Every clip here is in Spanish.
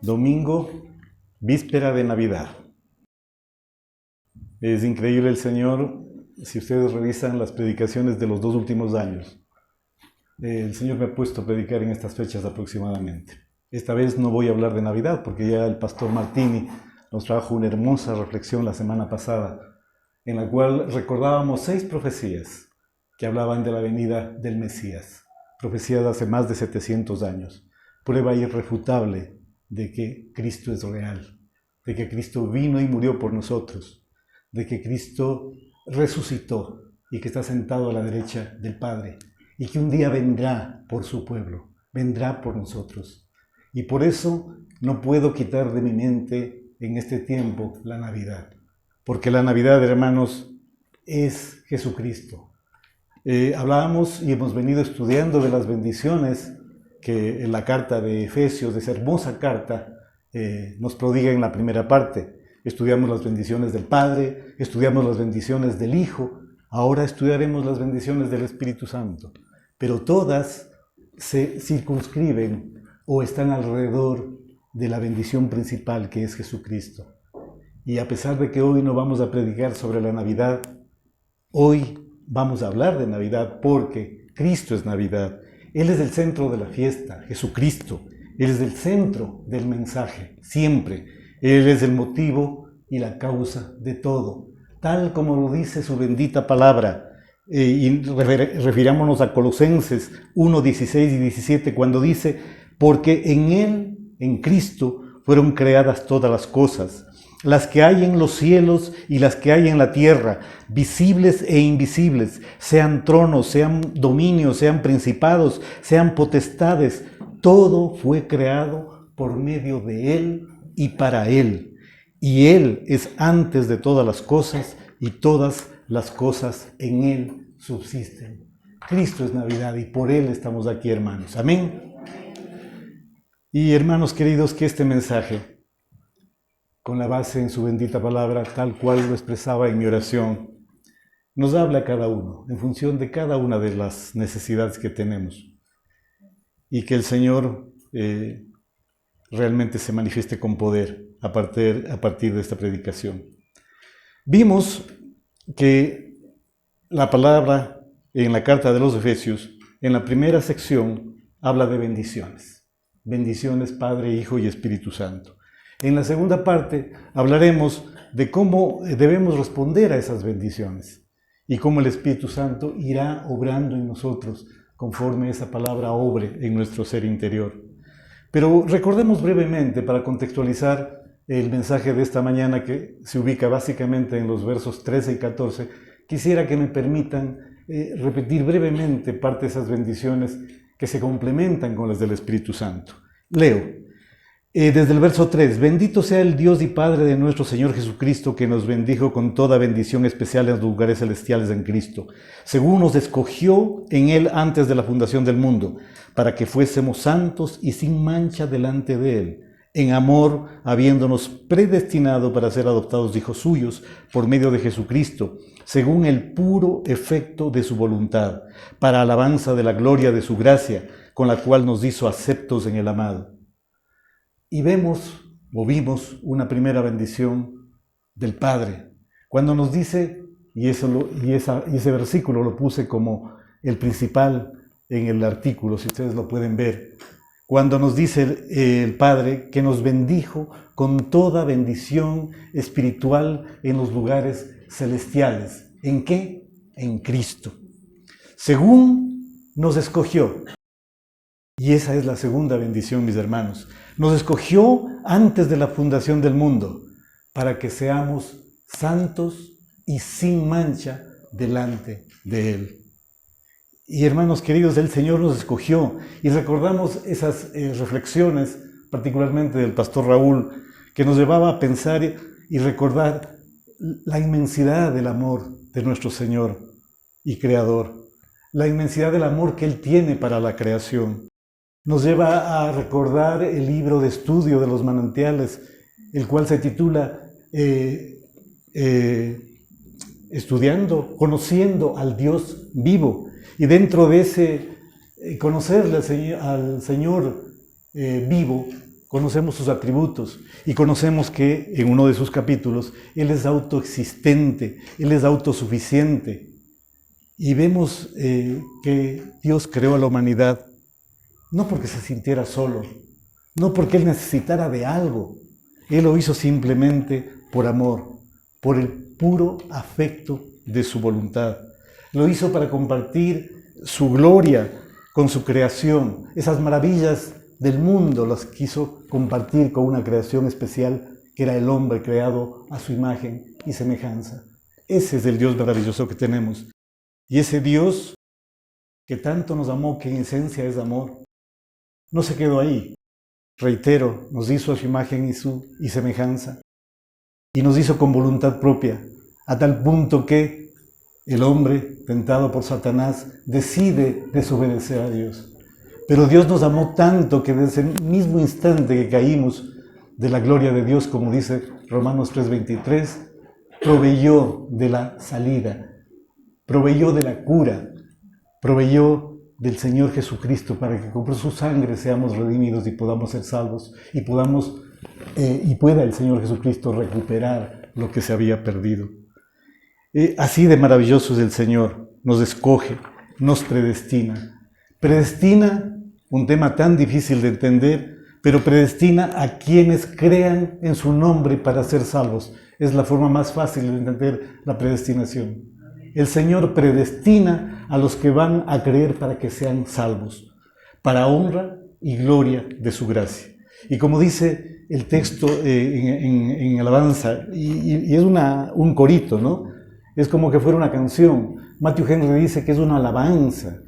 Domingo, víspera de Navidad. Es increíble el Señor, si ustedes revisan las predicaciones de los 2 últimos años. El Señor me ha puesto a predicar en estas fechas aproximadamente. Esta vez no voy a hablar de Navidad porque ya el pastor Martini nos trajo una hermosa reflexión la semana pasada, en la cual recordábamos 6 profecías que hablaban de la venida del Mesías, profecías de hace más de 700 años, prueba irrefutable de que Cristo es real, de que Cristo vino y murió por nosotros, de que Cristo resucitó y que está sentado a la derecha del Padre y que un día vendrá por su pueblo, vendrá por nosotros. Y por eso no puedo quitar de mi mente en este tiempo la Navidad, porque la Navidad, hermanos, es Jesucristo. Hablábamos y hemos venido estudiando de las bendiciones que en la carta de Efesios, de esa hermosa carta, nos prodiga en la primera parte. Estudiamos las bendiciones del Padre, estudiamos las bendiciones del Hijo, ahora estudiaremos las bendiciones del Espíritu Santo. Pero todas se circunscriben o están alrededor de la bendición principal que es Jesucristo. Y a pesar de que hoy no vamos a predicar sobre la Navidad, hoy vamos a hablar de Navidad porque Cristo es Navidad. Él es el centro de la fiesta, Jesucristo. Él es el centro del mensaje, siempre. Él es el motivo y la causa de todo, tal como lo dice su bendita palabra. Y refirámonos a Colosenses 1, 16 y 17, cuando dice, porque en Él, en Cristo, fueron creadas todas las cosas, las que hay en los cielos y las que hay en la tierra, visibles e invisibles, sean tronos, sean dominios, sean principados, sean potestades, todo fue creado por medio de Él y para Él. Y Él es antes de todas las cosas y todas las cosas en Él subsisten. Cristo es Navidad y por Él estamos aquí, hermanos. Amén. Y hermanos queridos, que este mensaje, con la base en su bendita palabra, tal cual lo expresaba en mi oración, nos habla a cada uno, en función de cada una de las necesidades que tenemos. Y que el Señor realmente se manifieste con poder a partir de esta predicación. Vimos que la palabra en la carta de los Efesios, en la primera sección, habla de bendiciones. Bendiciones Padre, Hijo y Espíritu Santo. En la segunda parte hablaremos de cómo debemos responder a esas bendiciones y cómo el Espíritu Santo irá obrando en nosotros conforme esa palabra obre en nuestro ser interior. Pero recordemos brevemente, para contextualizar el mensaje de esta mañana, que se ubica básicamente en los versos 13 y 14, quisiera que me permitan repetir brevemente parte de esas bendiciones que se complementan con las del Espíritu Santo. Leo. Desde el verso 3, bendito sea el Dios y Padre de nuestro Señor Jesucristo, que nos bendijo con toda bendición especial en los lugares celestiales en Cristo, según nos escogió en Él antes de la fundación del mundo, para que fuésemos santos y sin mancha delante de Él, en amor, habiéndonos predestinado para ser adoptados hijos suyos por medio de Jesucristo, según el puro efecto de su voluntad, para alabanza de la gloria de su gracia, con la cual nos hizo aceptos en el amado. Y vimos una primera bendición del Padre, cuando nos dice, y ese versículo lo puse como el principal en el artículo, si ustedes lo pueden ver, cuando nos dice el Padre que nos bendijo con toda bendición espiritual en los lugares celestiales. ¿En qué? En Cristo. Según nos escogió. Y esa es la segunda bendición, mis hermanos. Nos escogió antes de la fundación del mundo para que seamos santos y sin mancha delante de Él. Y hermanos queridos, el Señor nos escogió y recordamos esas reflexiones, particularmente del pastor Raúl, que nos llevaba a pensar y recordar la inmensidad del amor de nuestro Señor y Creador, la inmensidad del amor que Él tiene para la creación. Nos lleva a recordar el libro de estudio de los manantiales, el cual se titula Estudiando, conociendo al Dios vivo. Y dentro de ese conocerle al Señor vivo, conocemos sus atributos y conocemos que en uno de sus capítulos Él es autoexistente, Él es autosuficiente. Y vemos que Dios creó a la humanidad no porque se sintiera solo, no porque Él necesitara de algo. Él lo hizo simplemente por amor, por el puro afecto de su voluntad. Lo hizo para compartir su gloria con su creación. Esas maravillas del mundo las quiso compartir con una creación especial que era el hombre creado a su imagen y semejanza. Ese es el Dios maravilloso que tenemos. Y ese Dios que tanto nos amó, que en esencia es amor, no se quedó ahí. Reitero, nos hizo a su imagen y semejanza. Y nos hizo con voluntad propia, a tal punto que el hombre, tentado por Satanás, decide desobedecer a Dios. Pero Dios nos amó tanto que desde el mismo instante que caímos de la gloria de Dios, como dice Romanos 3:23, proveyó de la salida, proveyó de la cura, proveyó del Señor Jesucristo para que por su sangre seamos redimidos y podamos ser salvos y pueda el Señor Jesucristo recuperar lo que se había perdido. Así de maravilloso es el Señor, nos escoge, nos predestina. Predestina, un tema tan difícil de entender, pero predestina a quienes crean en su nombre para ser salvos. Es la forma más fácil de entender la predestinación. El Señor predestina a los que van a creer para que sean salvos, para honra y gloria de su gracia. Y como dice el texto en alabanza, y es un corito, ¿no? Es como que fuera una canción. Matthew Henry dice que es una alabanza,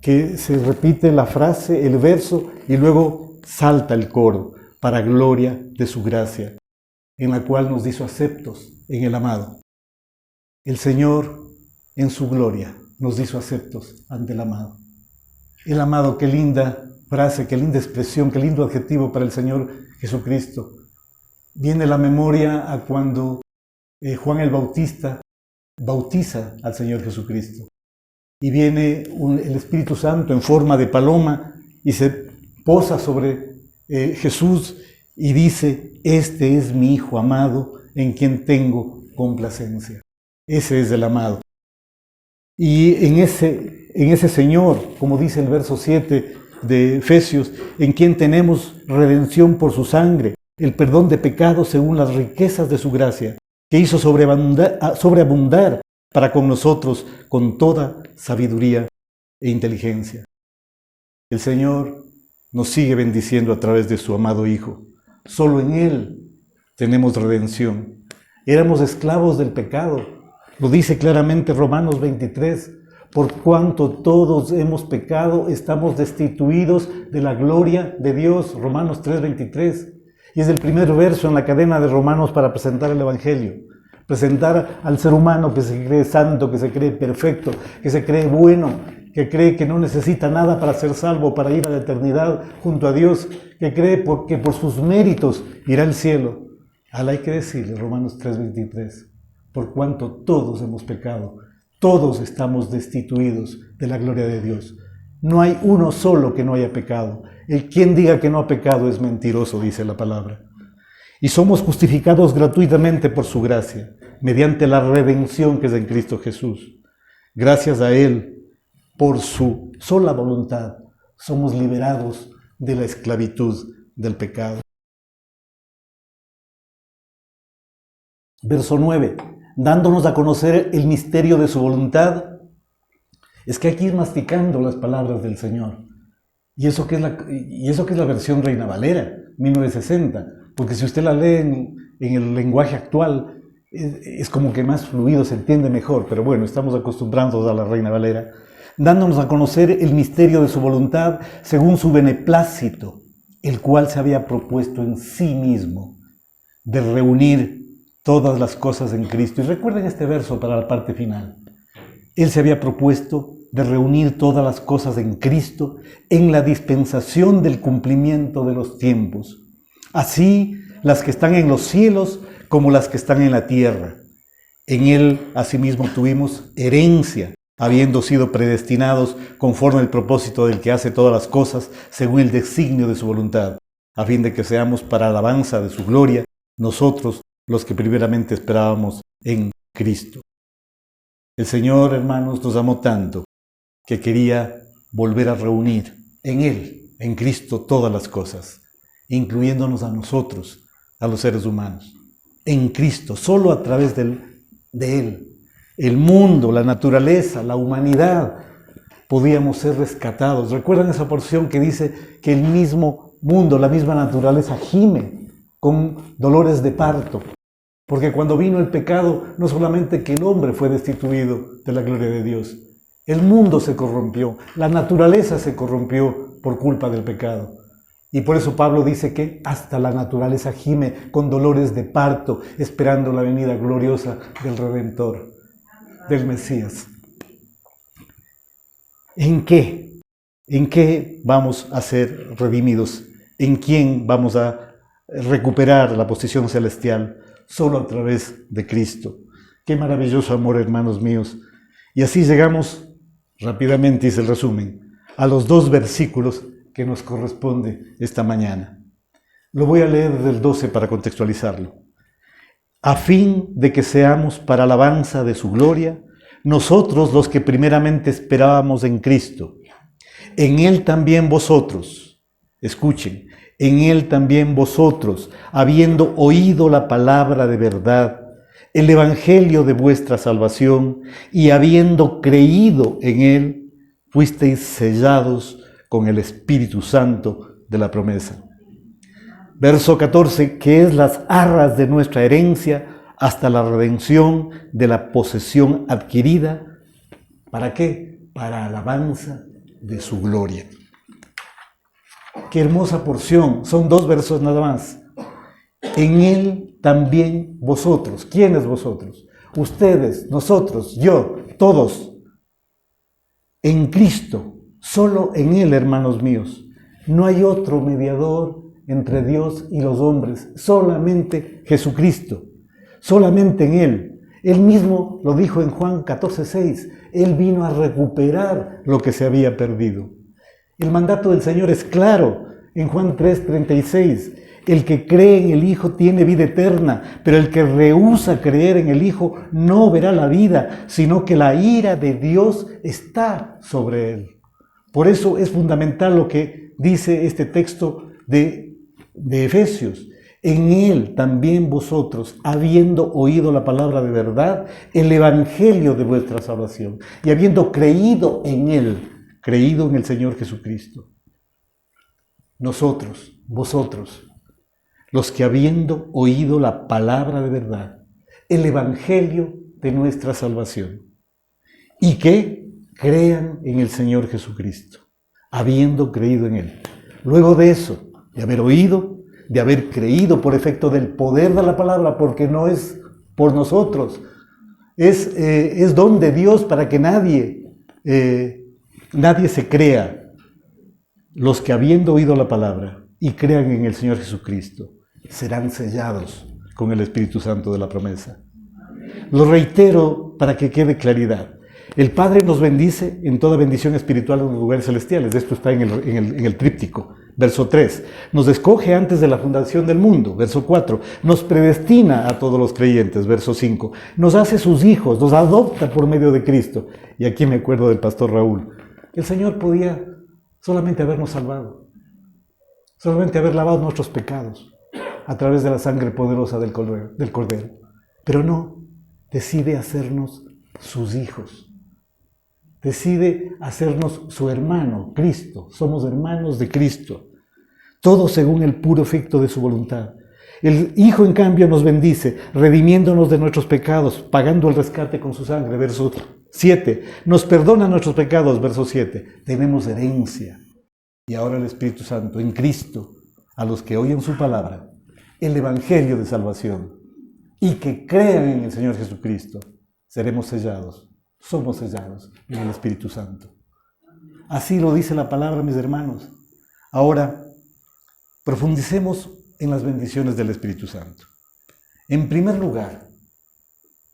que se repite la frase, el verso, y luego salta el coro, para gloria de su gracia, en la cual nos hizo aceptos en el amado. El Señor, en su gloria, nos hizo aceptos ante el amado. El amado, qué linda frase, qué linda expresión, qué lindo adjetivo para el Señor Jesucristo. Viene la memoria a cuando Juan el Bautista bautiza al Señor Jesucristo. Y viene el Espíritu Santo en forma de paloma y se posa sobre Jesús y dice: este es mi Hijo amado en quien tengo complacencia. Ese es el amado. Y en ese Señor, como dice el verso 7 de Efesios, en quien tenemos redención por su sangre, el perdón de pecados según las riquezas de su gracia, que hizo sobreabundar para con nosotros con toda sabiduría e inteligencia. El Señor nos sigue bendiciendo a través de su amado Hijo. Solo en Él tenemos redención. Éramos esclavos del pecado. Lo dice claramente Romanos 23. Por cuanto todos hemos pecado, estamos destituidos de la gloria de Dios. Romanos 3:23. Y es el primer verso en la cadena de Romanos para presentar el Evangelio. Presentar al ser humano que se cree santo, que se cree perfecto, que se cree bueno, que cree que no necesita nada para ser salvo, para ir a la eternidad junto a Dios, que cree que por sus méritos irá al cielo. Hay que decirle, Romanos 3:23, por cuanto todos hemos pecado, todos estamos destituidos de la gloria de Dios. No hay uno solo que no haya pecado. El quien diga que no ha pecado es mentiroso, dice la palabra. Y somos justificados gratuitamente por su gracia, mediante la redención que es en Cristo Jesús. Gracias a Él, por su sola voluntad, somos liberados de la esclavitud del pecado. Verso 9, dándonos a conocer el misterio de su voluntad. Es que hay que ir masticando las palabras del Señor. Y eso que es la versión Reina Valera, 1960. Porque si usted la lee en el lenguaje actual, es como que más fluido, se entiende mejor. Pero bueno, estamos acostumbrados a la Reina Valera. Dándonos a conocer el misterio de su voluntad según su beneplácito, el cual se había propuesto en sí mismo, de reunir todas las cosas en Cristo. Y recuerden este verso para la parte final. Él se había propuesto de reunir todas las cosas en Cristo en la dispensación del cumplimiento de los tiempos. Así las que están en los cielos como las que están en la tierra. En Él, asimismo, tuvimos herencia, habiendo sido predestinados conforme al propósito del que hace todas las cosas, según el designio de su voluntad, a fin de que seamos para alabanza de su gloria, nosotros los que primeramente esperábamos en Cristo. El Señor, hermanos, nos amó tanto que quería volver a reunir en Él, en Cristo, todas las cosas, incluyéndonos a nosotros, a los seres humanos. En Cristo, solo a través de Él, el mundo, la naturaleza, la humanidad, podíamos ser rescatados. ¿Recuerdan esa porción que dice que el mismo mundo, la misma naturaleza gime con dolores de parto? Porque cuando vino el pecado, no solamente que el hombre fue destituido de la gloria de Dios, el mundo se corrompió, la naturaleza se corrompió por culpa del pecado. Y por eso Pablo dice que hasta la naturaleza gime con dolores de parto, esperando la venida gloriosa del Redentor, del Mesías. ¿En qué? ¿En qué vamos a ser redimidos? ¿En quién vamos a recuperar la posición celestial? Solo a través de Cristo. Qué maravilloso amor, hermanos míos. Y así llegamos rápidamente, hice el resumen, a los 2 versículos que nos corresponde esta mañana. Lo voy a leer desde el 12 para contextualizarlo. A fin de que seamos para alabanza de su gloria, nosotros los que primeramente esperábamos en Cristo. En Él también vosotros, escuchen, en Él también vosotros, habiendo oído la palabra de verdad, el evangelio de vuestra salvación, y habiendo creído en Él, fuisteis sellados con el Espíritu Santo de la promesa. Verso 14, que es las arras de nuestra herencia hasta la redención de la posesión adquirida. ¿Para qué? Para alabanza de su gloria. Qué hermosa porción, son 2 versos nada más. En Él también vosotros. ¿Quiénes vosotros? Ustedes, nosotros, yo, todos. En Cristo, solo en Él, hermanos míos. No hay otro mediador entre Dios y los hombres, solamente Jesucristo, solamente en Él. Él mismo lo dijo en Juan 14:6, Él vino a recuperar lo que se había perdido. El mandato del Señor es claro en Juan 3:36, el que cree en el Hijo tiene vida eterna, pero el que rehúsa creer en el Hijo no verá la vida, sino que la ira de Dios está sobre él. Por eso es fundamental lo que dice este texto de Efesios. En Él también vosotros, habiendo oído la palabra de verdad, el evangelio de vuestra salvación, y habiendo creído en Él, creído en el Señor Jesucristo. Nosotros, vosotros, los que habiendo oído la palabra de verdad, el evangelio de nuestra salvación, y que crean en el Señor Jesucristo, habiendo creído en Él. Luego de eso, de haber oído, de haber creído por efecto del poder de la palabra, porque no es por nosotros, es don de Dios para que nadie se crea. Los que habiendo oído la palabra y crean en el Señor Jesucristo, serán sellados con el Espíritu Santo de la promesa. Lo reitero para que quede claridad. El Padre nos bendice en toda bendición espiritual en los lugares celestiales. Esto está en el tríptico. Verso 3. Nos escoge antes de la fundación del mundo. Verso 4. Nos predestina a todos los creyentes. Verso 5. Nos hace sus hijos, nos adopta por medio de Cristo. Y aquí me acuerdo del pastor Raúl. El Señor podía solamente habernos salvado. Solamente haber lavado nuestros pecados a través de la sangre poderosa del Cordero. Pero no, decide hacernos sus hijos. Decide hacernos su hermano, Cristo. Somos hermanos de Cristo. Todo según el puro efecto de su voluntad. El Hijo, en cambio, nos bendice, redimiéndonos de nuestros pecados, pagando el rescate con su sangre. Verso 7. Nos perdona nuestros pecados. Verso 7. Tenemos herencia. Y ahora el Espíritu Santo en Cristo, a los que oyen su palabra, el evangelio de salvación. y que crean en el Señor Jesucristo, seremos sellados, somos sellados en el Espíritu Santo. Así lo dice la palabra, mis hermanos. Ahora, profundicemos en las bendiciones del Espíritu Santo. En primer lugar,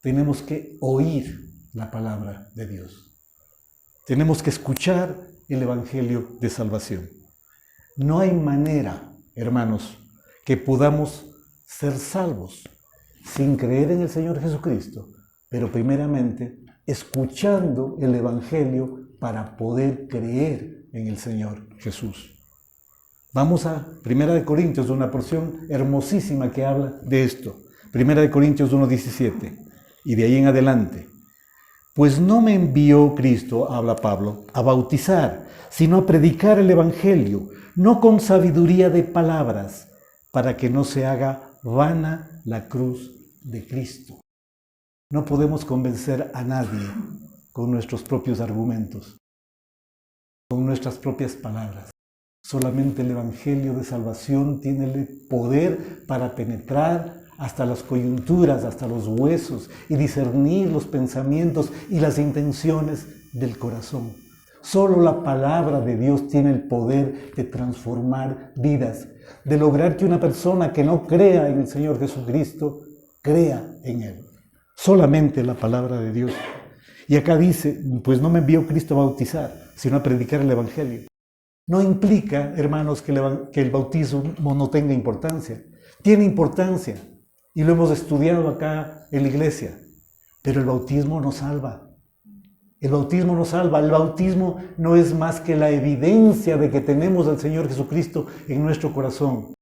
tenemos que oír la palabra de Dios. Tenemos que escuchar el Evangelio de salvación. No hay manera, hermanos, que podamos ser salvos sin creer en el Señor Jesucristo, pero primeramente escuchando el Evangelio para poder creer en el Señor Jesús. Vamos a 1 Corintios, una porción hermosísima que habla de esto. 1 Corintios 1:17, y de ahí en adelante. Pues no me envió Cristo, habla Pablo, a bautizar, sino a predicar el Evangelio, no con sabiduría de palabras, para que no se haga vana la cruz de Cristo. No podemos convencer a nadie con nuestros propios argumentos, con nuestras propias palabras. Solamente el Evangelio de salvación tiene el poder para penetrar hasta las coyunturas, hasta los huesos, y discernir los pensamientos y las intenciones del corazón. Solo la palabra de Dios tiene el poder de transformar vidas, de lograr que una persona que no crea en el Señor Jesucristo, crea en Él. Solamente la palabra de Dios. Y acá dice, pues no me envió Cristo a bautizar, sino a predicar el Evangelio. No implica, hermanos, que el bautismo no tenga importancia. Tiene importancia, y lo hemos estudiado acá en la iglesia. Pero el bautismo no salva. El bautismo no salva. El bautismo no es más que la evidencia de que tenemos al Señor Jesucristo en nuestro corazón.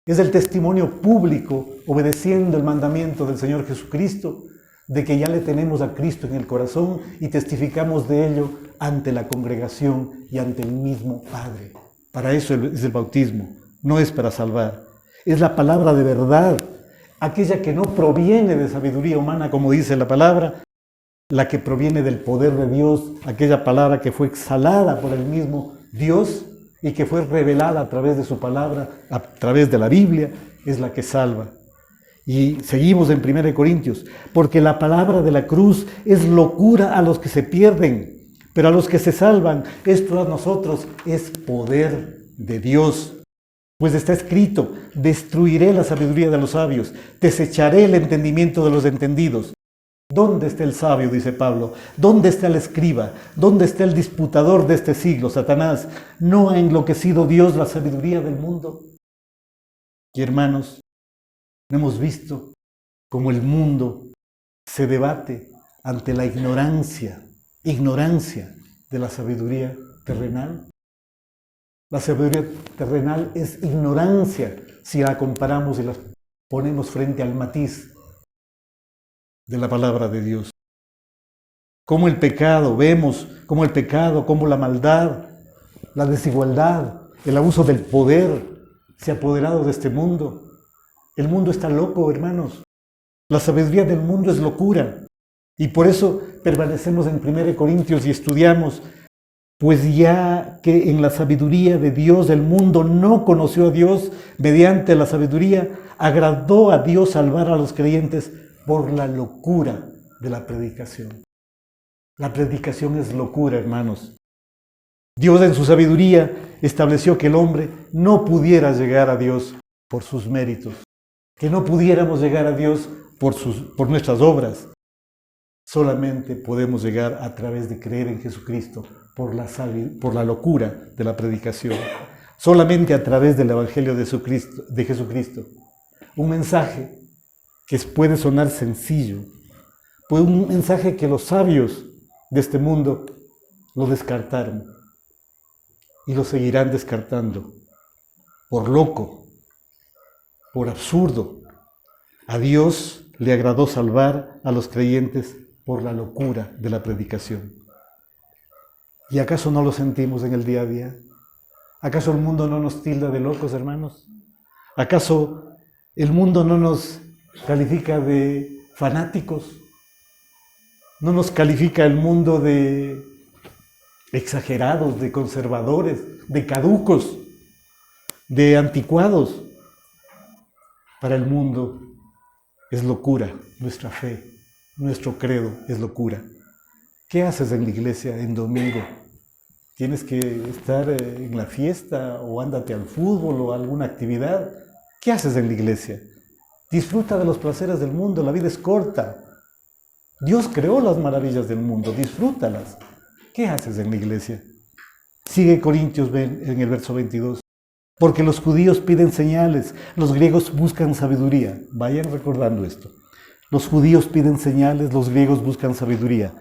Es el testimonio público, obedeciendo el mandamiento del Señor Jesucristo, de que ya le tenemos a Cristo en el corazón y testificamos de ello ante la congregación y ante el mismo Padre. Para eso es el bautismo, no es para salvar. Es la palabra de verdad, aquella que no proviene de sabiduría humana, como dice la palabra, la que proviene del poder de Dios, aquella palabra que fue exhalada por el mismo Dios y que fue revelada a través de su palabra, a través de la Biblia, es la que salva. Y seguimos en 1 Corintios, porque la palabra de la cruz es locura a los que se pierden, pero a los que se salvan, esto a nosotros es poder de Dios. Pues está escrito, destruiré la sabiduría de los sabios, desecharé el entendimiento de los entendidos. ¿Dónde está el sabio?, dice Pablo. ¿Dónde está el escriba? ¿Dónde está el disputador de este siglo, Satanás? ¿No ha enloquecido Dios la sabiduría del mundo? Y hermanos, hemos visto cómo el mundo se debate ante la ignorancia de la sabiduría terrenal. La sabiduría terrenal es ignorancia si la comparamos y la ponemos frente al matiz de la palabra de Dios. Como el pecado, vemos como el pecado, como la maldad, la desigualdad, el abuso del poder se ha apoderado de este mundo. El mundo está loco, hermanos. La sabiduría del mundo es locura. Y por eso permanecemos en 1 Corintios y estudiamos, pues ya que en la sabiduría de Dios el mundo no conoció a Dios, mediante la sabiduría agradó a Dios salvar a los creyentes por la locura de la predicación. La predicación es locura, hermanos. Dios en su sabiduría estableció que el hombre no pudiera llegar a Dios por sus méritos, que no pudiéramos llegar a Dios por nuestras obras. Solamente podemos llegar a través de creer en Jesucristo por la locura de la predicación. Solamente a través del Evangelio de Jesucristo. Un mensaje que puede sonar sencillo, pues un mensaje que los sabios de este mundo lo descartaron y lo seguirán descartando por loco, por absurdo. A Dios le agradó salvar a los creyentes por la locura de la predicación. ¿Y acaso no lo sentimos en el día a día? ¿Acaso el mundo no nos tilda de locos, hermanos? ¿Acaso el mundo no nos califica de fanáticos? ¿No nos califica el mundo de exagerados, de conservadores, de caducos, de anticuados? Para el mundo es locura, nuestra fe, nuestro credo es locura. ¿Qué haces en la iglesia en domingo? ¿Tienes que estar en la fiesta o ándate al fútbol o a alguna actividad? ¿Qué haces en la iglesia? Disfruta de los placeres del mundo, la vida es corta. Dios creó las maravillas del mundo, disfrútalas. ¿Qué haces en la iglesia? Sigue Corintios en el verso 22. Porque los judíos piden señales, los griegos buscan sabiduría. Vayan recordando esto. Los judíos piden señales, los griegos buscan sabiduría.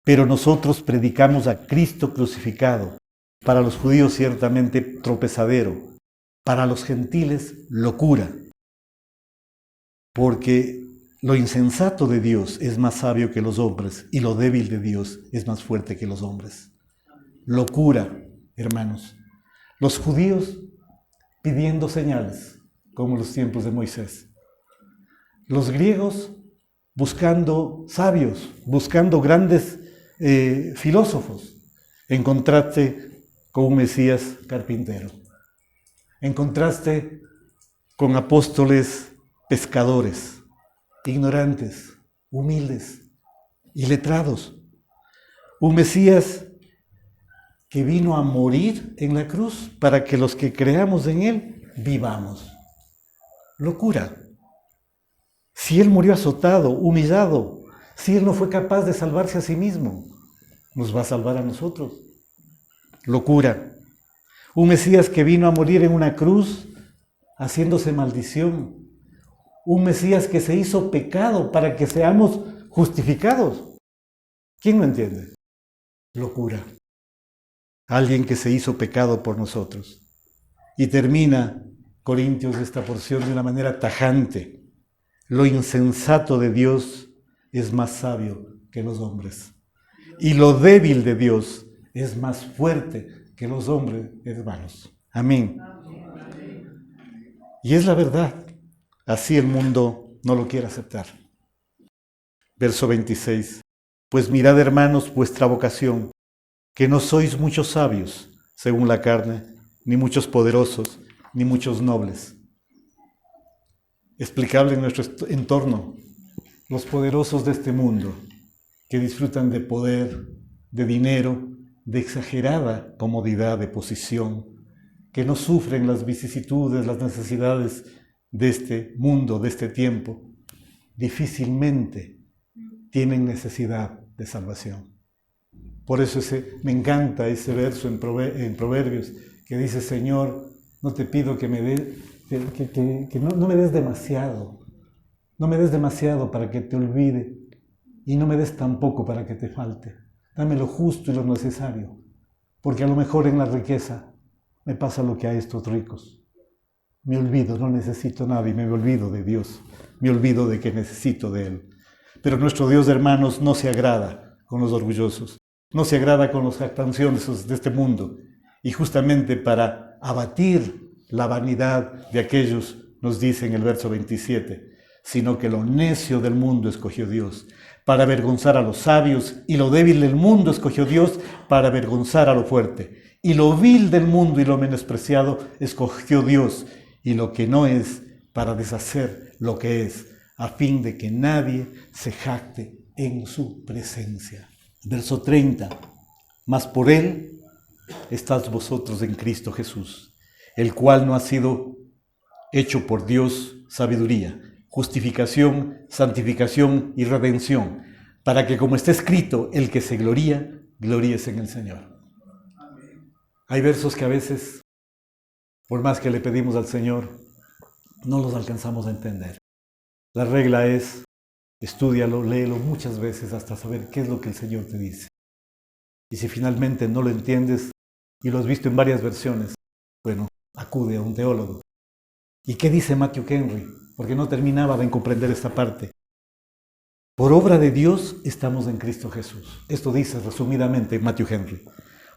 Pero nosotros predicamos a Cristo crucificado. Para los judíos ciertamente tropezadero, para los gentiles locura. Porque lo insensato de Dios es más sabio que los hombres y lo débil de Dios es más fuerte que los hombres. Locura, hermanos. Los judíos pidiendo señales, como los tiempos de Moisés. Los griegos buscando sabios, buscando grandes filósofos, en contraste con un Mesías carpintero, en contraste con apóstoles pescadores, ignorantes, humildes y letrados. Un Mesías que vino a morir en la cruz para que los que creamos en Él vivamos. Locura. Si Él murió azotado, humillado, si Él no fue capaz de salvarse a sí mismo, ¿nos va a salvar a nosotros? Locura. Un Mesías que vino a morir en una cruz haciéndose maldición. Un Mesías que se hizo pecado para que seamos justificados. ¿Quién lo entiende? Locura. Alguien que se hizo pecado por nosotros. Y termina Corintios esta porción de una manera tajante. Lo insensato de Dios es más sabio que los hombres. Y lo débil de Dios es más fuerte que los hombres hermanos. Amén. Y es la verdad. Así el mundo no lo quiere aceptar. Verso 26. Pues mirad, hermanos, vuestra vocación, que no sois muchos sabios, según la carne, ni muchos poderosos, ni muchos nobles. Explicable en nuestro entorno, los poderosos de este mundo, que disfrutan de poder, de dinero, de exagerada comodidad de posición, que no sufren las vicisitudes, las necesidades de este mundo, de este tiempo, difícilmente tienen necesidad de salvación. Por eso me encanta ese verso en Proverbios que dice: Señor, no te pido que me des, que no me des demasiado, no me des demasiado para que te olvide y no me des tampoco para que te falte. Dame lo justo y lo necesario, porque a lo mejor en la riqueza me pasa lo que a estos ricos. Me olvido, no necesito nada y me olvido de Dios, me olvido de que necesito de Él. Pero nuestro Dios, hermanos, no se agrada con los orgullosos, no se agrada con los jactanciosos de este mundo. Y justamente para abatir la vanidad de aquellos, nos dice en el verso 27, sino que lo necio del mundo escogió Dios para avergonzar a los sabios, y lo débil del mundo escogió Dios para avergonzar a lo fuerte. Y lo vil del mundo y lo menospreciado escogió Dios, y lo que no es, para deshacer lo que es, a fin de que nadie se jacte en su presencia. Verso 30. Mas por Él estáis vosotros en Cristo Jesús, el cual no ha sido hecho por Dios sabiduría, justificación, santificación y redención, para que, como está escrito, el que se gloría, gloríese en el Señor. Hay versos que a veces, por más que le pedimos al Señor, no los alcanzamos a entender. La regla es: estúdialo, léelo muchas veces hasta saber qué es lo que el Señor te dice. Y si finalmente no lo entiendes y lo has visto en varias versiones, bueno, acude a un teólogo. ¿Y qué dice Matthew Henry? Porque no terminaba de comprender esta parte. Por obra de Dios estamos en Cristo Jesús. Esto dice resumidamente Matthew Henry.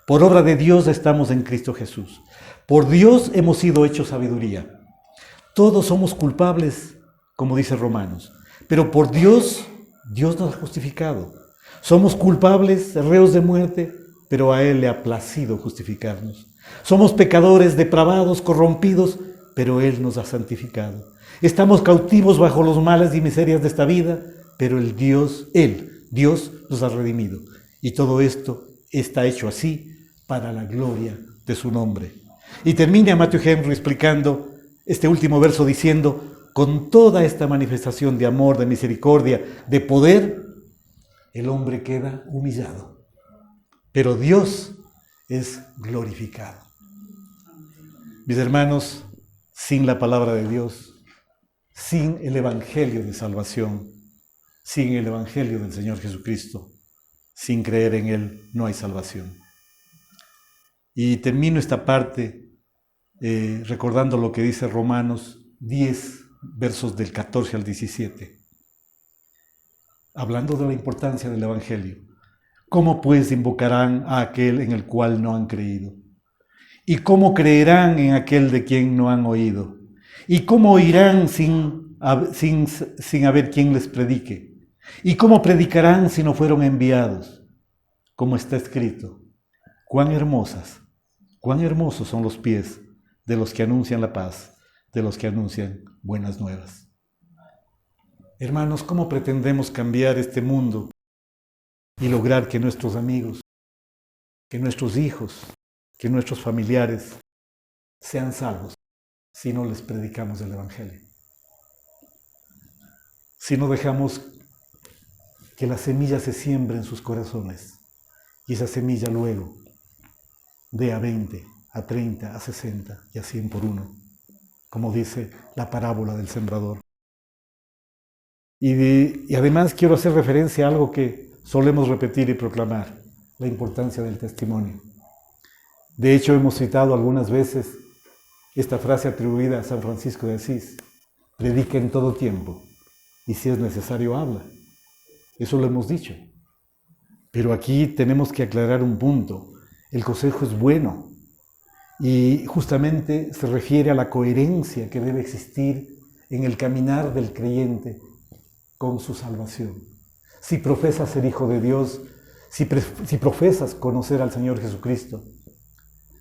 Por obra de Dios estamos en Cristo Jesús. Por Dios hemos sido hechos sabiduría. Todos somos culpables, como dice Romanos. Pero por Dios, Dios nos ha justificado. Somos culpables, reos de muerte, pero a Él le ha placido justificarnos. Somos pecadores, depravados, corrompidos, pero Él nos ha santificado. Estamos cautivos bajo los males y miserias de esta vida, pero Dios nos ha redimido. Y todo esto está hecho así para la gloria de su nombre. Y termina Matthew Henry explicando este último verso diciendo: con toda esta manifestación de amor, de misericordia, de poder, el hombre queda humillado, pero Dios es glorificado. Mis hermanos, sin la palabra de Dios, sin el Evangelio de salvación, sin el Evangelio del Señor Jesucristo, sin creer en Él, no hay salvación. Y termino esta parte recordando lo que dice Romanos 10, versos del 14 al 17, hablando de la importancia del Evangelio. ¿Cómo pues invocarán a aquel en el cual no han creído? ¿Y cómo creerán en aquel de quien no han oído? ¿Y cómo oirán sin haber quien les predique? ¿Y cómo predicarán si no fueron enviados? Como está escrito: cuán hermosos son los pies de los que anuncian la paz, de los que anuncian buenas nuevas. Hermanos, ¿cómo pretendemos cambiar este mundo y lograr que nuestros amigos, que nuestros hijos, que nuestros familiares sean salvos si no les predicamos el Evangelio? Si no dejamos que la semilla se siembre en sus corazones y esa semilla luego dé a 20, a 30, a 60 y a 100 por uno, como dice la parábola del sembrador. Y además quiero hacer referencia a algo que solemos repetir y proclamar: la importancia del testimonio. De hecho, hemos citado algunas veces esta frase atribuida a San Francisco de Asís: predica en todo tiempo, y si es necesario, habla. Eso lo hemos dicho. Pero aquí tenemos que aclarar un punto. El consejo es bueno y justamente se refiere a la coherencia que debe existir en el caminar del creyente con su salvación. Si profesas ser hijo de Dios, si profesas conocer al Señor Jesucristo,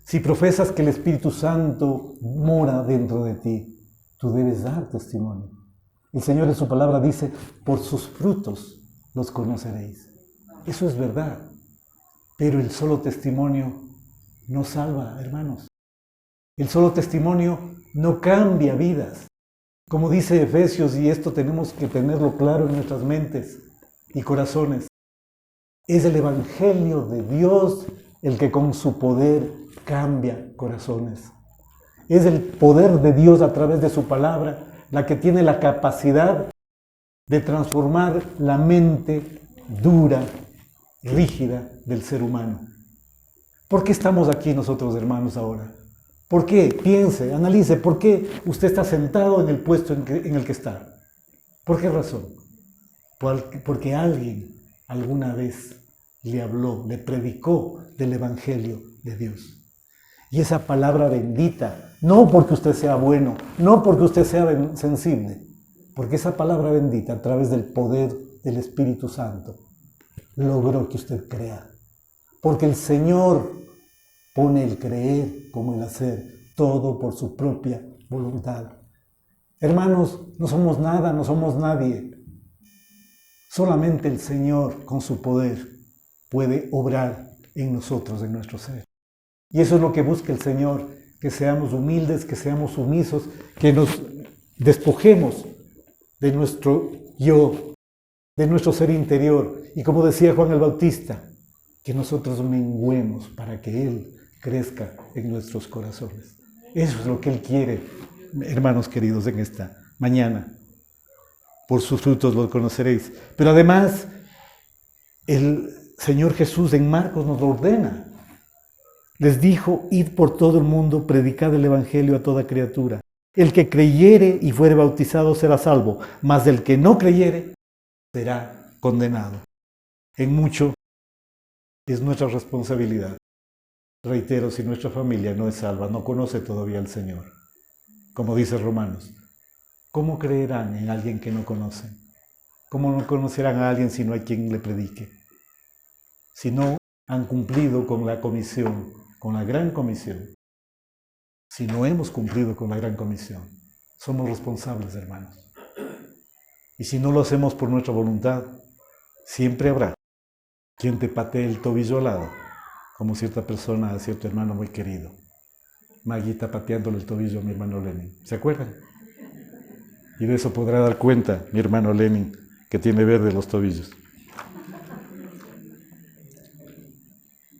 si profesas que el Espíritu Santo mora dentro de ti, tú debes dar testimonio. El Señor en su palabra dice: por sus frutos los conoceréis. Eso es verdad, pero el solo testimonio no salva, hermanos. El solo testimonio no cambia vidas. Como dice Efesios, y esto tenemos que tenerlo claro en nuestras mentes y corazones, es el Evangelio de Dios el que con su poder cambia corazones. Es el poder de Dios a través de su palabra la que tiene la capacidad de transformar la mente dura, rígida del ser humano. ¿Por qué estamos aquí nosotros, hermanos, ahora? ¿Por qué? Piense, analice, ¿por qué usted está sentado en el puesto en el que está? ¿Por qué razón? Porque alguien alguna vez le habló, le predicó del Evangelio de Dios. Y esa palabra bendita, no porque usted sea bueno, no porque usted sea sensible, porque esa palabra bendita, a través del poder del Espíritu Santo, logró que usted crea. Porque el Señor pone el creer como el hacer, todo por su propia voluntad. Hermanos, no somos nada, no somos nadie. Solamente el Señor, con su poder, puede obrar en nosotros, en nuestro ser. Y eso es lo que busca el Señor, que seamos humildes, que seamos sumisos, que nos despojemos de nuestro yo, de nuestro ser interior. Y como decía Juan el Bautista, que nosotros menguemos para que Él crezca en nuestros corazones. Eso es lo que Él quiere, hermanos queridos, en esta mañana. Por sus frutos los conoceréis. Pero además, el Señor Jesús en Marcos nos lo ordena. Les dijo: id por todo el mundo, predicad el Evangelio a toda criatura. El que creyere y fuere bautizado será salvo, mas el que no creyere será condenado. En mucho es nuestra responsabilidad. Reitero, si nuestra familia no es salva, no conoce todavía al Señor, como dice Romanos, ¿cómo creerán en alguien que no conocen? ¿Cómo no conocerán a alguien si no hay quien le predique? Si no han cumplido con la comisión, con la gran comisión si no hemos cumplido con la gran comisión. Somos responsables, hermanos. Y si no lo hacemos por nuestra voluntad, siempre habrá quien te patee el tobillo al lado, como cierta persona a cierto hermano muy querido. Maguita pateándole el tobillo a mi hermano Lenin. ¿Se acuerdan? Y de eso podrá dar cuenta mi hermano Lenin, que tiene verde los tobillos.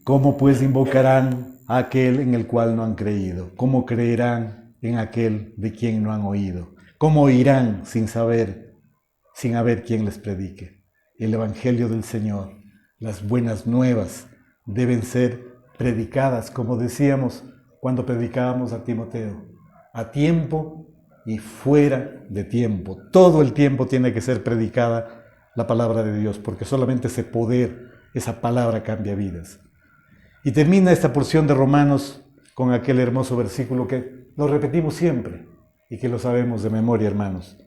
¿Cómo pues invocarán a aquel en el cual no han creído? ¿Cómo creerán en aquel de quien no han oído? ¿Cómo oirán sin haber quien les predique? El Evangelio del Señor, las buenas nuevas, deben ser predicadas, como decíamos cuando predicábamos a Timoteo, a tiempo y fuera de tiempo. Todo el tiempo tiene que ser predicada la palabra de Dios, porque solamente ese poder, esa palabra cambia vidas. Y termina esta porción de Romanos con aquel hermoso versículo que lo repetimos siempre y que lo sabemos de memoria, hermanos,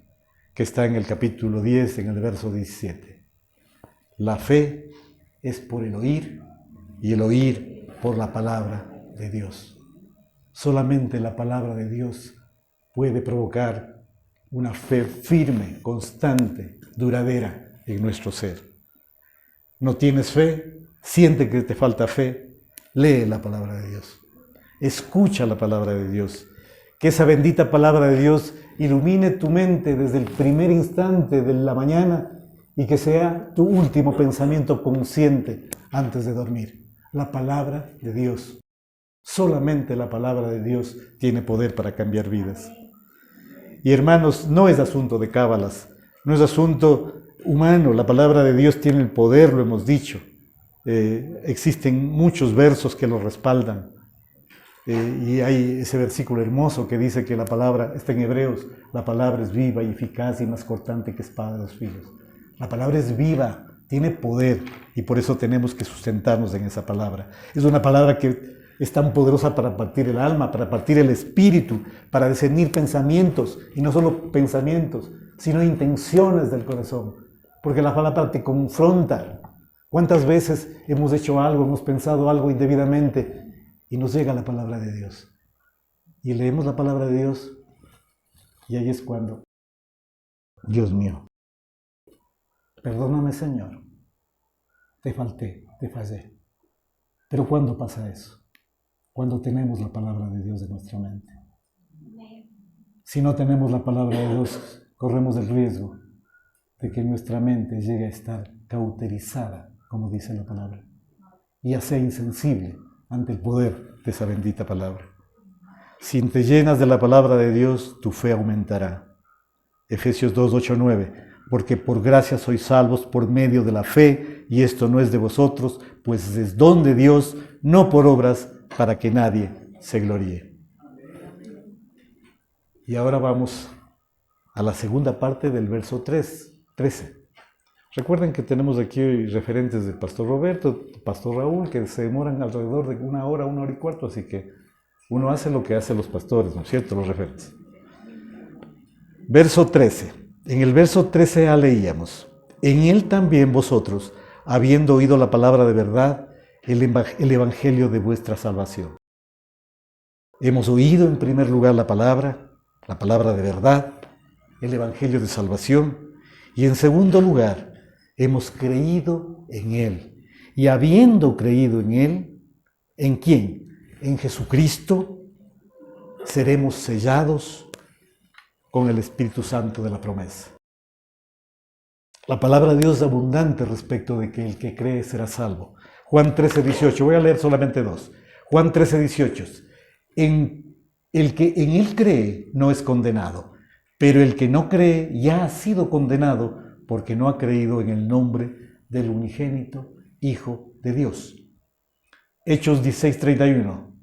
que está en el capítulo 10, en el verso 17. La fe es por el oír y el oír por la palabra de Dios. Solamente la palabra de Dios puede provocar una fe firme, constante, duradera en nuestro ser. ¿No tienes fe? Siente que te falta fe. Lee la palabra de Dios. Escucha la palabra de Dios. Que esa bendita palabra de Dios ilumine tu mente desde el primer instante de la mañana y que sea tu último pensamiento consciente antes de dormir. La palabra de Dios. Solamente la palabra de Dios tiene poder para cambiar vidas. Y hermanos, no es asunto de cábalas, no es asunto humano. La palabra de Dios tiene el poder, lo hemos dicho. Existen muchos versos que lo respaldan. Y hay ese versículo hermoso que dice que la palabra, está en Hebreos, la palabra es viva y eficaz y más cortante que espada de dos filos. La palabra es viva, tiene poder y por eso tenemos que sustentarnos en esa palabra. Es una palabra que es tan poderosa para partir el alma, para partir el espíritu, para discernir pensamientos, y no solo pensamientos, sino intenciones del corazón, porque la palabra te confronta. ¿Cuántas veces hemos hecho algo, hemos pensado algo indebidamente y nos llega la palabra de Dios? Y leemos la palabra de Dios y ahí es cuando, Dios mío, perdóname, Señor, te falté, te fallé. Pero ¿cuándo pasa eso? Cuando tenemos la palabra de Dios en nuestra mente. Si no tenemos la palabra de Dios, corremos el riesgo de que nuestra mente llegue a estar cauterizada, como dice la palabra, y a ser insensible ante el poder de esa bendita palabra. Si te llenas de la palabra de Dios, tu fe aumentará. Efesios 2, 8, 9. Porque por gracia sois salvos por medio de la fe, y esto no es de vosotros, pues es don de Dios, no por obras, para que nadie se gloríe. Y ahora vamos a la segunda parte del verso 13. Recuerden que tenemos aquí referentes del pastor Roberto, del pastor Raúl, que se demoran alrededor de una hora y cuarto, así que uno hace lo que hacen los pastores, ¿no es cierto? Los referentes. Verso 13. En el verso 13a leíamos: en él también vosotros, habiendo oído la palabra de verdad, el evangelio de vuestra salvación. Hemos oído en primer lugar la palabra de verdad, el evangelio de salvación, y en segundo lugar, hemos creído en él. Y habiendo creído en él, ¿en quién? En Jesucristo, seremos sellados con el Espíritu Santo de la promesa. La palabra de Dios es abundante respecto de que el que cree será salvo. Juan 13, 18. Voy a leer solamente dos. Juan 13, 18. El que en él cree no es condenado, pero el que no cree ya ha sido condenado porque no ha creído en el nombre del unigénito Hijo de Dios. Hechos 16, 31.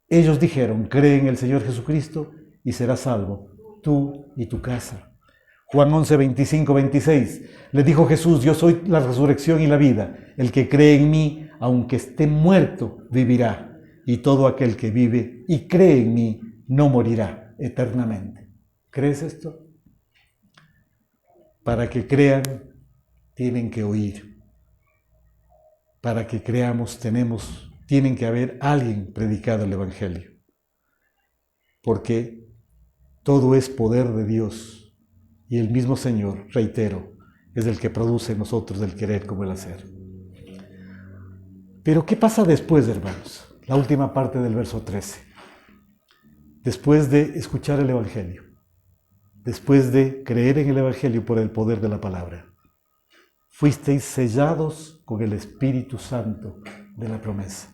Ellos dijeron: cree en el Señor Jesucristo y serás salvo, tú y tu casa. Juan 11, 25, 26. Le dijo Jesús: yo soy la resurrección y la vida. El que cree en mí, aunque esté muerto, vivirá. Y todo aquel que vive y cree en mí, no morirá eternamente. ¿Crees esto? Para que crean, tienen que oír. Para que creamos, tienen que haber alguien predicado el Evangelio. porque todo es poder de Dios y el mismo Señor, reitero, es el que produce en nosotros el querer como el hacer. Pero ¿qué pasa después, hermanos? La última parte del verso 13. Después de escuchar el Evangelio, después de creer en el Evangelio por el poder de la palabra, fuisteis sellados con el Espíritu Santo de la promesa.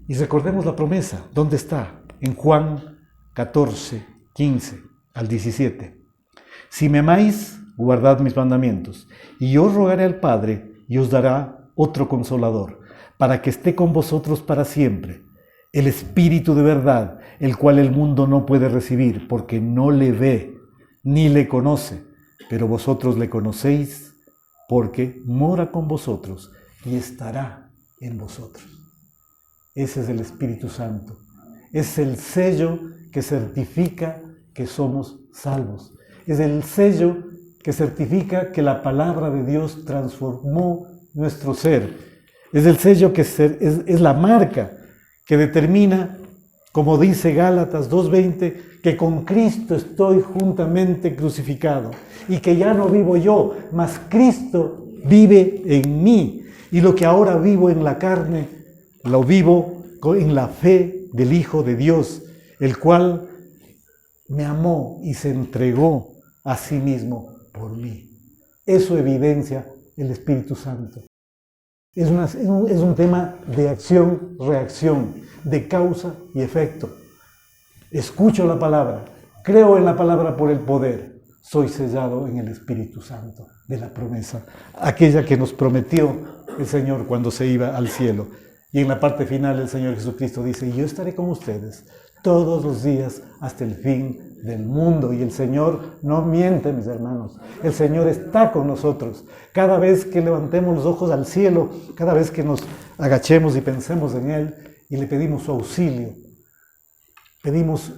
Y recordemos la promesa, ¿dónde está? En Juan 14, 15 al 17. Si me amáis, guardad mis mandamientos, y yo rogaré al Padre, y os dará otro Consolador, para que esté con vosotros para siempre, el Espíritu de verdad, el cual el mundo no puede recibir, porque no le ve, ni le conoce, pero vosotros le conocéis, porque mora con vosotros, y estará en vosotros. Ese es el Espíritu Santo. Es el sello que certifica que somos salvos. Es el sello que certifica que la palabra de Dios transformó nuestro ser. Es el sello que es la marca que determina, como dice Gálatas 2:20, que con Cristo estoy juntamente crucificado y que ya no vivo yo, mas Cristo vive en mí. Y lo que ahora vivo en la carne, lo vivo en la fe del Hijo de Dios, el cual me amó y se entregó a sí mismo por mí. Eso evidencia el Espíritu Santo. Es un tema de acción-reacción, de causa y efecto. Escucho la palabra, creo en la palabra por el poder, soy sellado en el Espíritu Santo de la promesa, aquella que nos prometió el Señor cuando se iba al cielo. Y en la parte final el Señor Jesucristo dice, yo estaré con ustedes todos los días hasta el fin del mundo. Y el Señor no miente, mis hermanos. El Señor está con nosotros. Cada vez que levantemos los ojos al cielo, cada vez que nos agachemos y pensemos en Él y le pedimos su auxilio, pedimos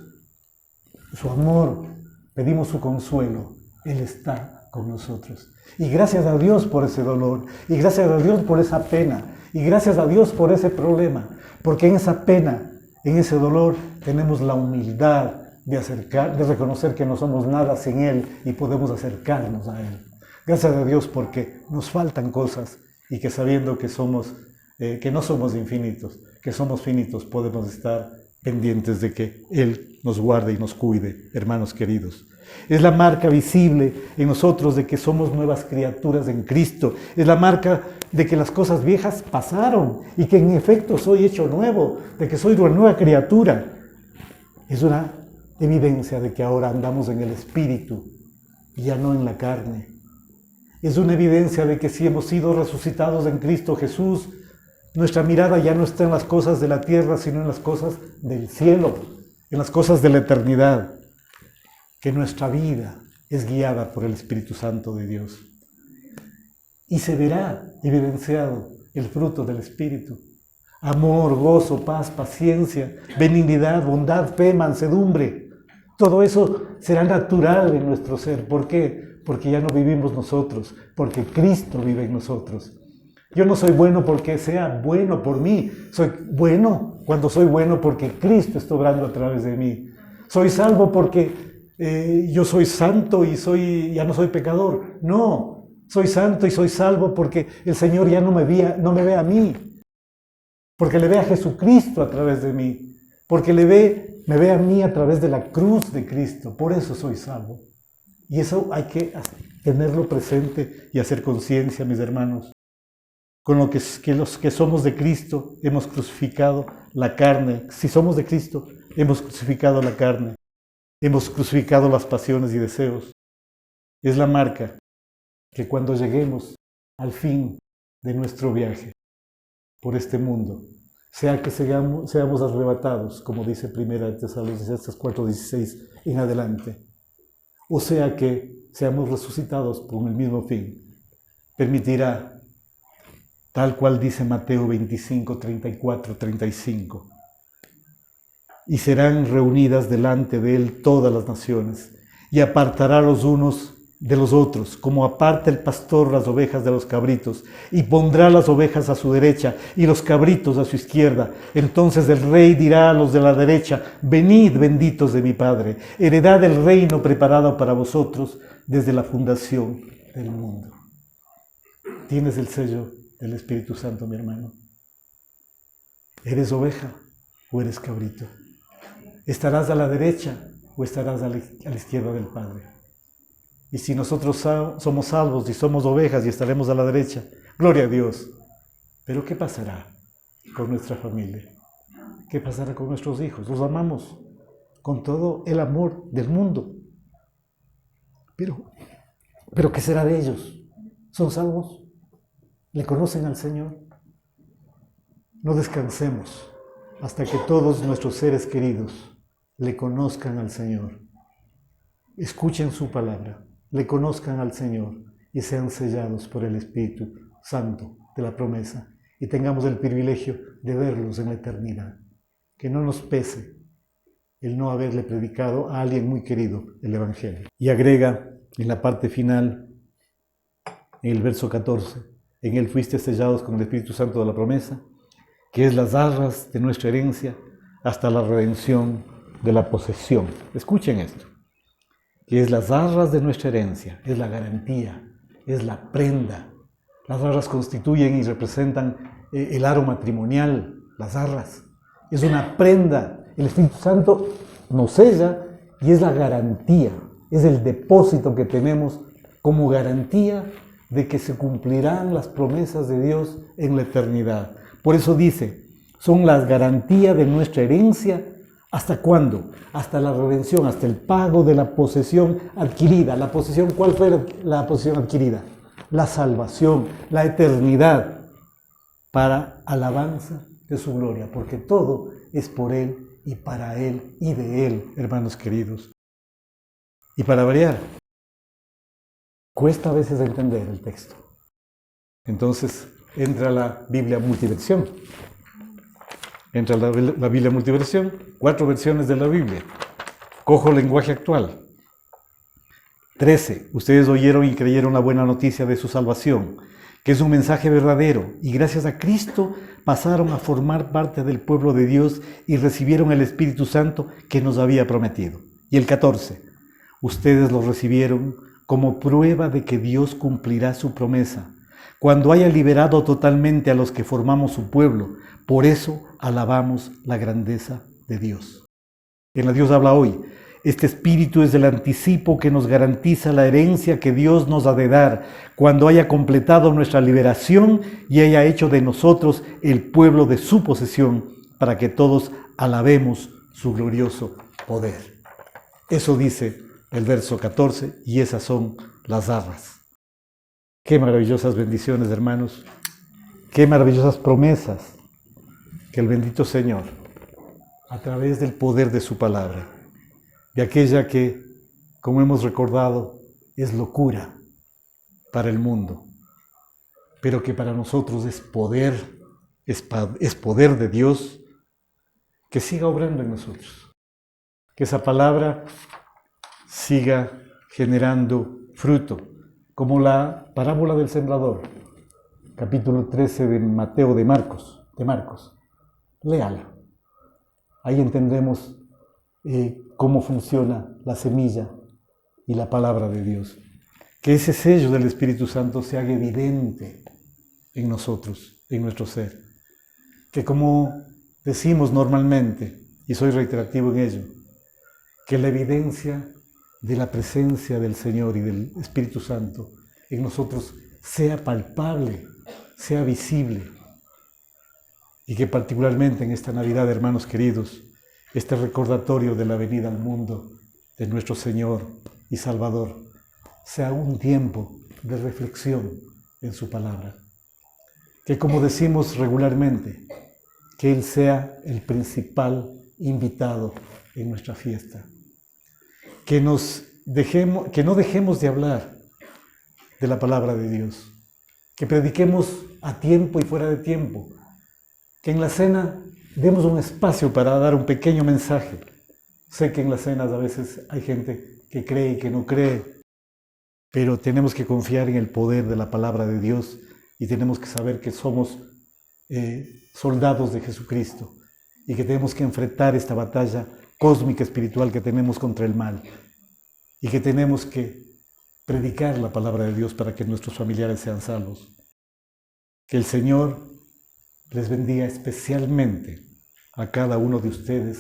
su amor, pedimos su consuelo, Él está con nosotros. Y gracias a Dios por ese dolor, y gracias a Dios por esa pena, y gracias a Dios por ese problema, porque en esa pena, en ese dolor, tenemos la humildad de reconocer que no somos nada sin Él y podemos acercarnos a Él. Gracias a Dios porque nos faltan cosas y que sabiendo que no somos infinitos, que somos finitos, podemos estar pendientes de que Él nos guarde y nos cuide, hermanos queridos. Es la marca visible en nosotros de que somos nuevas criaturas en Cristo. Es la marca de que las cosas viejas pasaron y que en efecto soy hecho nuevo, de que soy una nueva criatura. Es una evidencia de que ahora andamos en el Espíritu y ya no en la carne. Es una evidencia de que si hemos sido resucitados en Cristo Jesús, nuestra mirada ya no está en las cosas de la tierra, sino en las cosas del cielo, en las cosas de la eternidad. Que nuestra vida es guiada por el Espíritu Santo de Dios. Y se verá evidenciado el fruto del Espíritu. Amor, gozo, paz, paciencia, benignidad, bondad, fe, mansedumbre. Todo eso será natural en nuestro ser. ¿Por qué? Porque ya no vivimos nosotros, porque Cristo vive en nosotros. Yo no soy bueno porque sea bueno por mí. Soy bueno cuando soy bueno porque Cristo está obrando a través de mí. Soy salvo porque yo soy santo y ya no soy pecador. No, soy santo y soy salvo porque el Señor ya no me ve a mí. Porque le ve a Jesucristo a través de mí. Porque me ve a mí a través de la cruz de Cristo. Por eso soy salvo. Y eso hay que tenerlo presente y hacer conciencia, mis hermanos. Con lo que los que somos de Cristo hemos crucificado la carne. Si somos de Cristo, hemos crucificado la carne. Hemos crucificado las pasiones y deseos. Es la marca que cuando lleguemos al fin de nuestro viaje por este mundo, sea que seamos arrebatados, como dice 1 Tesalonicenses 4:16 en adelante, o sea que seamos resucitados con el mismo fin, permitirá, tal cual dice Mateo 25, 34, 35, y serán reunidas delante de Él todas las naciones, y apartará a los unos de los otros, como aparta el pastor las ovejas de los cabritos, y pondrá las ovejas a su derecha y los cabritos a su izquierda. Entonces el rey dirá a los de la derecha: venid, benditos de mi Padre, heredad del reino preparado para vosotros desde la fundación del mundo. ¿Tienes el sello del Espíritu Santo, mi hermano? ¿Eres oveja o eres cabrito? ¿Estarás a la derecha o estarás a la izquierda del Padre? Y si nosotros somos salvos y somos ovejas y estaremos a la derecha, gloria a Dios. Pero ¿qué pasará con nuestra familia? ¿Qué pasará con nuestros hijos? Los amamos con todo el amor del mundo. Pero ¿qué será de ellos? ¿Son salvos? ¿Le conocen al Señor? No descansemos hasta que todos nuestros seres queridos le conozcan al Señor. Escuchen su palabra, le conozcan al Señor y sean sellados por el Espíritu Santo de la promesa y tengamos el privilegio de verlos en la eternidad. Que no nos pese el no haberle predicado a alguien muy querido el Evangelio. Y agrega en la parte final, en el verso 14, en él fuiste sellados con el Espíritu Santo de la promesa, que es las arras de nuestra herencia hasta la redención de la posesión. Escuchen esto, que es las arras de nuestra herencia, es la garantía, es la prenda. Las arras constituyen y representan el aro matrimonial, las arras. Es una prenda. El Espíritu Santo nos sella y es la garantía, es el depósito que tenemos como garantía de que se cumplirán las promesas de Dios en la eternidad. Por eso dice, son las garantías de nuestra herencia. ¿Hasta cuándo? Hasta la redención, hasta el pago de la posesión adquirida. ¿La posesión? ¿Cuál fue la posesión adquirida? La salvación, la eternidad, para alabanza de su gloria, porque todo es por Él y para Él y de Él, hermanos queridos. Y para variar, cuesta a veces entender el texto. Entonces entra la Biblia multiversión. Entra la Biblia multiversión, 4 versiones de la Biblia. Cojo lenguaje actual. 13. Ustedes oyeron y creyeron la buena noticia de su salvación, que es un mensaje verdadero, y gracias a Cristo pasaron a formar parte del pueblo de Dios y recibieron el Espíritu Santo que nos había prometido. Y el 14. Ustedes lo recibieron como prueba de que Dios cumplirá su promesa, cuando haya liberado totalmente a los que formamos su pueblo. Por eso alabamos la grandeza de Dios. En la Dios habla hoy. Este Espíritu es el anticipo que nos garantiza la herencia que Dios nos ha de dar cuando haya completado nuestra liberación y haya hecho de nosotros el pueblo de su posesión, para que todos alabemos su glorioso poder. Eso dice el verso 14, y esas son las arras. Qué maravillosas bendiciones, hermanos. Qué maravillosas promesas que el bendito Señor, a través del poder de su palabra, de aquella que, como hemos recordado, es locura para el mundo, pero que para nosotros es poder de Dios, que siga obrando en nosotros. Que esa palabra siga generando fruto, como la parábola del sembrador, capítulo 13 de Mateo, de Marcos. Léala. Ahí entendremos cómo funciona la semilla y la palabra de Dios. Que ese sello del Espíritu Santo se haga evidente en nosotros, en nuestro ser. Que como decimos normalmente, y soy reiterativo en ello, que la evidencia de la presencia del Señor y del Espíritu Santo en nosotros sea palpable, sea visible. Y que particularmente en esta Navidad, hermanos queridos, este recordatorio de la venida al mundo de nuestro Señor y Salvador sea un tiempo de reflexión en su palabra. Que, como decimos regularmente, que Él sea el principal invitado en nuestra fiesta. Que no dejemos de hablar de la palabra de Dios. Que prediquemos a tiempo y fuera de tiempo. Que en la cena demos un espacio para dar un pequeño mensaje. Sé que en las cenas a veces hay gente que cree y que no cree, pero tenemos que confiar en el poder de la palabra de Dios y tenemos que saber que somos soldados de Jesucristo y que tenemos que enfrentar esta batalla cósmica espiritual que tenemos contra el mal y que tenemos que predicar la palabra de Dios para que nuestros familiares sean salvos. Que el Señor les bendiga especialmente a cada uno de ustedes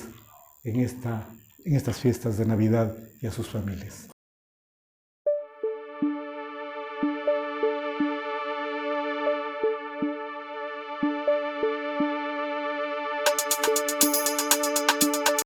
en estas fiestas de Navidad y a sus familias.